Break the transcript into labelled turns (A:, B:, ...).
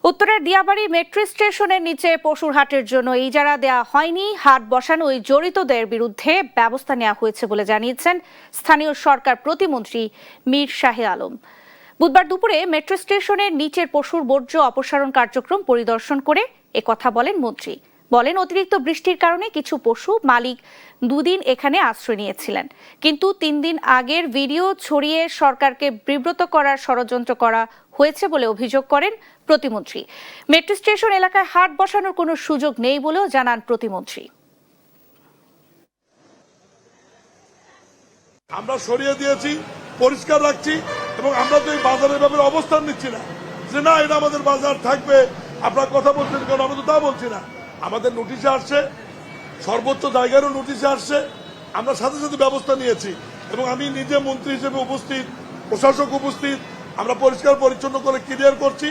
A: উত্তরের দিয়াবাড়ি মেট্রো স্টেশনের নিচে পশুর হাটের জন্য ইজারা দেয়া হয়নি, হাট বসানো ওই জড়িতদের বিরুদ্ধে ব্যবস্থা নেওয়া হয়েছে বলে জানিয়েছেন স্থানীয় সরকার প্রতিমন্ত্রী মীর শাহে আলম। বুধবার দুপুরে মেট্রো স্টেশনের নিচের পশুর বর্জ্য অপসারণ কার্যক্রম পরিদর্শন করে একথা বলেন মন্ত্রী। বলেন, অতিরিক্ত বৃষ্টির কারণে কিছু পশু মালিক দুদিন এখানে আশ্রয় নিয়েছিলেন, কিন্তু 3 দিন আগের ভিডিও ছড়িয়ে সরকারকে বিব্রত করার ষড়যন্ত্র করা হয়েছে বলে অভিযোগ করেন প্রতিমন্ত্রী। মেট্রো স্টেশন এলাকায় হাট বসানোর কোনো সুযোগ নেই বলেও জানান প্রতিমন্ত্রী।
B: আমরা সরিয়ে দিয়েছি, পরিষ্কার রাখছি এবং আমরা তো এই বাজারের ব্যাপারে অবস্থান নিচ্ছি না যে না এটা আমাদের বাজার থাকবে। আপনার কথা বলছেন কারণ আমরা তো তা বলছি না। আমাদের নোটিশে আসছে, সর্বোচ্চ জায়গারও নোটিশে আসছে, আমরা সাথে সাথে ব্যবস্থা নিয়েছি এবং আমি নিজে মন্ত্রী হিসেবে উপস্থিত, প্রশাসক উপস্থিত, আমরা পরিষ্কার পরিচ্ছন্ন করে ক্লিয়ার করছি।